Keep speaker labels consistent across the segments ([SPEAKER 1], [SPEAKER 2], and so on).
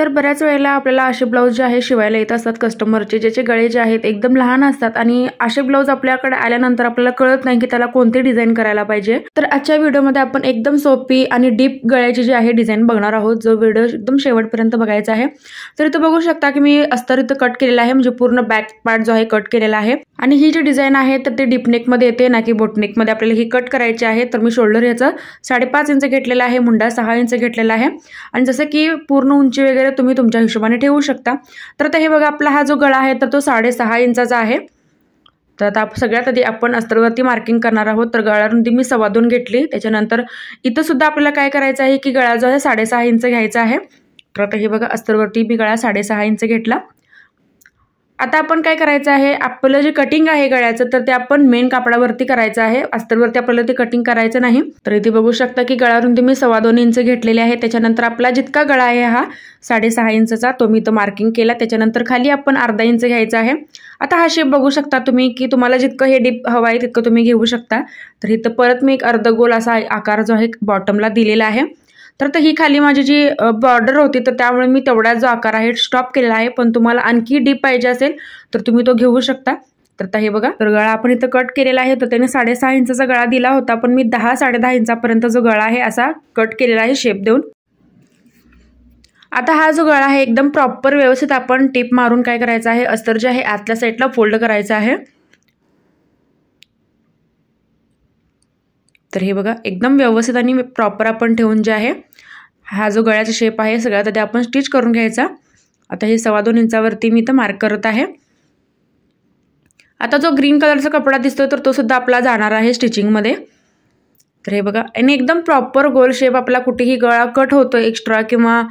[SPEAKER 1] तर बऱ्याच वेळेला आपल्याला असे ब्लाऊज जे आहे शिवायला येत असतात कस्टमरचे, ज्याचे गळे जे आहेत एकदम लहान असतात आणि असे ब्लाऊज आपल्याकडे आल्यानंतर आपल्याला कळत नाही की त्याला कोणती डिझाईन करायला पाहिजे। तर आजच्या व्हिडिओमध्ये आपण एकदम सोपी आणि डीप गळ्याची जी आहे डिझाईन बघणार आहोत, जो व्हिडिओ एकदम शेवटपर्यंत बघायचा आहे। तर इथं बघू शकता की मी अस्तर इथं कट केलेला आहे, म्हणजे पूर्ण बॅक पार्ट जो आहे कट केलेला आहे आणि ही जी डिझाईन आहे तर ते डीप नेक मध्ये येते ना की बोट नेक मध्ये आपल्याला ही कट करायची आहे। तर मी शोल्डर याचा 5.5 इंच घेतलेला आहे, मुंडा 6 इंच घेतलेला आहे आणि जसं की पूर्ण उंची वगैरे तुम्ही तुमच्या हिशोबाने ठेवू शकता। तर आता हे बघा आपला हा जो गळा आहे तर तो 6.5 इंचाचा आहे। तर आता सगळ्यात आधी आपण अस्तरवरती मार्किंग करणार आहोत। तर गळा रुंदी मी 2.25 घेतली। त्याच्यानंतर इथं सुद्धा आपल्याला काय करायचं आहे की गळा जो आहे 6.5 इंच घ्यायचा आहे। तर आता हे बघा अस्तरवरती मी गळा 6.5 इंच घेतला। आता आपण काय करायचं आहे, आपलं जे कटिंग आहे गळ्याचं तर ते आपण मेन कापडावरती करायचं आहे, अस्तरवरती आपल्याला ते कटिंग करायचं नाही। तर इथे बघू शकता की गळा रुंदी मी 2.25 इंच घेतलेली आहे। त्याच्यानंतर आपला जितका गळा आहे हा 6.5 इंचचा तो मी इथं मार्किंग केला। त्याच्यानंतर खाली आपण अर्धा इंच घ्यायचा आहे। आता हा शेप बघू शकता तुम्ही की तुम्हाला जितकं हे डीप हवं आहे तितकं तुम्ही घेऊ शकता। तर इथं परत मी एक अर्ध गोल असा आकार जो आहे बॉटमला दिलेला आहे। तर ही खाली माझी जी बॉर्डर होती तर त्यामुळे मी तेवढा जो आकार आहे स्टॉप केलेला आहे, पण तुम्हाला आणखी डीप पाहिजे असेल तर तुम्ही तो घेऊ शकता। तर आता हे बघा, तर गळा आपण इथं कट केलेला आहे, तर त्याने 6.5 इंचाचा गळा दिला होता, पण मी 10-10.5 इंचापर्यंत जो गळा आहे असा कट केलेला आहे शेप देऊन। आता हा जो गळा आहे एकदम प्रॉपर व्यवस्थित आपण टिप मारून काय करायचं आहे, अस्तर जे आहे आतल्या साईडला फोल्ड करायचं आहे। तर हे बघा एकदम व्यवस्थित आणि प्रॉपर आपण ठेवून जे आहे हा जो गळ्याचा शेप आहे सगळ्यात आधी आपण स्टिच करून घ्यायचा। आता हे 2.25 इंचावरती मी इथं मार्क करत आहे। आता जो ग्रीन कलरचा कपडा दिसतोय तर तो सुद्धा आपला जाणार आहे स्टिचिंग मध्ये। तर हे बघा आणि एकदम प्रॉपर गोल शेप, आपला कुठेही गळा कट होतोय एक्स्ट्रा किंवा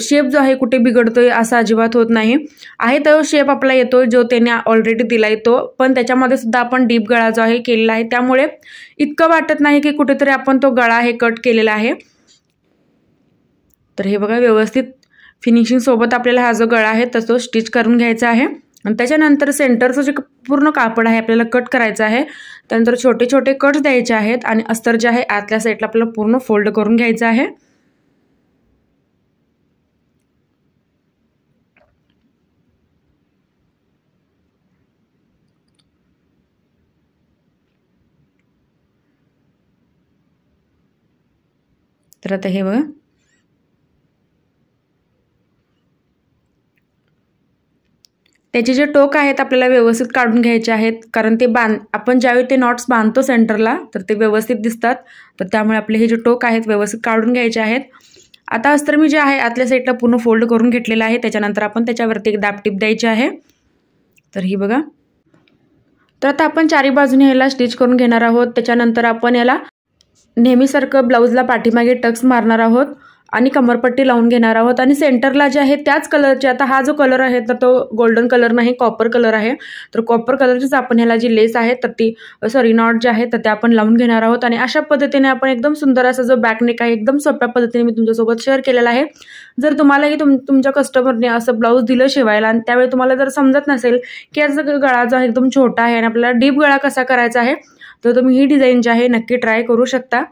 [SPEAKER 1] शेप जो आहे कुठे बिघडतोय असा अजिबात होत नाही आहे। तो शेप आपला येतो जो त्याने ऑलरेडी दिलाय तो, पण त्याच्यामध्ये सुद्धा आपण डीप गळा जो आहे केलेला आहे, त्यामुळे इतकं वाटत नाही की कुठेतरी आपण तो गळा आहे कट केलेला आहे। तर हे बघा व्यवस्थित फिनिशिंग सोबत आपल्याला हा जो गळा आहे तसं स्टिच करून घ्यायचा आहे आणि त्याच्यानंतर सेंटरचं जे पूर्ण कापड आहे आपल्याला कट करायचं आहे। त्यानंतर छोटे छोटे कट्स द्यायचे आहेत आणि अस्तर जे आहे आतल्या साईडला आपल्याला पूर्ण फोल्ड करून घ्यायचं आहे। तर आता हे बघा त्याचे जे टोक आहेत आपल्याला व्यवस्थित काढून घ्यायचे आहेत, कारण ते आपण ज्यावेळी ते नॉट्स बांधतो सेंटरला तर ते व्यवस्थित दिसतात। तर त्यामुळे आपले हे जे टोक आहेत व्यवस्थित काढून घ्यायचे आहेत। आता अस्तर मी जे आहे आतल्या साईडला पूर्ण फोल्ड करून घेतलेला आहे। त्याच्यानंतर आपण त्याच्यावरती एक दाबटीप द्यायची आहे। तर ही बघा, तर आता आपण चारी बाजूने ह्याला स्टिच करून घेणार आहोत। त्याच्यानंतर आपण याला नेहमीसारखं ब्लाऊजला पाठीमागे टक्स मारणार आहोत आणि कमरपट्टी लावून घेणार आहोत आणि सेंटरला जे आहे त्याच कलरचे, आता हा जो कलर आहे तर तो गोल्डन कलर नाही कॉपर कलर आहे, तर कॉपर कलरचीच आपण ह्याला जी लेस आहे तर ती नॉट जे आहे तर ते आपण लावून घेणार आहोत। आणि अशा पद्धतीने आपण एकदम सुंदर असा जो बॅक नेक आहे एकदम सोप्या पद्धतीने मी तुमच्यासोबत शेअर केलेला आहे। जर तुम्हालाही तुमच्या कस्टमरने असं ब्लाऊज दिलं शिवायला आणि त्यावेळी तुम्हाला जर समजत नसेल की याचा गळा जो आहे एकदम छोटा आहे आणि आपल्याला डीप गळा कसा करायचा आहे, तर तुम्ही ही डिझाईन जी आहे नक्की ट्राय करू शकता।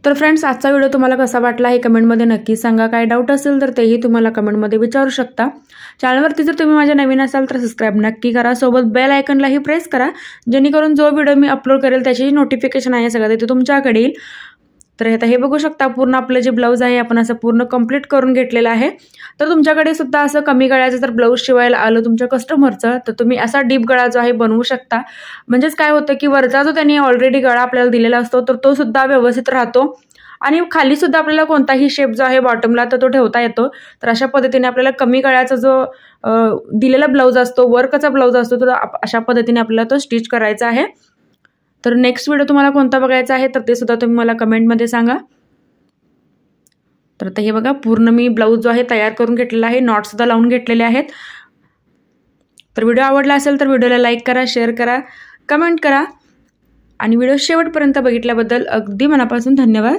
[SPEAKER 1] तर फ्रेंड्स, आजचा व्हिडिओ तुम्हाला कसा वाटला हे कमेंटमध्ये नक्की सांगा। काय डाऊट असेल तर तेही तुम्हाला कमेंटमध्ये विचारू शकता। चॅनलवरती जर तुम्ही माझ्या नवीन असाल तर सबस्क्राईब नक्की करा, सोबत बेल आयकॉनलाही प्रेस करा, जेणेकरून जो व्हिडिओ मी अपलोड करेल त्याची नोटिफिकेशन आहे सगळं ते तुमच्याकडे येईल। तर आता हे बघू शकता पूर्ण आपलं जे ब्लाऊज आहे आपण असं पूर्ण कंप्लीट करून घेतलेलं आहे। तर तुमच्याकडे सुद्धा असं कमी गळ्याचं जर ब्लाऊज शिवायला आलं तुमच्या कस्टमरचं तर तुम्ही असा डीप गळा जो आहे बनवू शकता। म्हणजेच काय होतं की वरचा जो त्यांनी ऑलरेडी गळा आपल्याला दिलेला असतो तर तो सुद्धा व्यवस्थित राहतो आणि खाली सुद्धा आपल्याला कोणताही शेप जो आहे बॉटमला तर तो ठेवता येतो। तर अशा पद्धतीने आपल्याला कमी गळ्याचा जो दिलेला ब्लाऊज असतो, वर्कचा ब्लाऊज असतो, तर अशा पद्धतीने आपल्याला तो स्टिच करायचा आहे। तर नेक्स्ट व्हिडिओ तुम्हाला कोणता बघायचा आहे तर ते सुद्धा तुम्ही मला कमेंटमध्ये सांगा। तर आता हे बघा पूर्ण मी ब्लाऊज जो आहे तयार करून घेतलेला आहे, नॉट सुद्धा लावून घेतलेले आहेत। तर व्हिडिओ आवडला असेल तर व्हिडिओला लाईक करा, शेअर करा, कमेंट करा आणि व्हिडिओ शेवटपर्यंत बघितल्याबद्दल अगदी मनापासून धन्यवाद।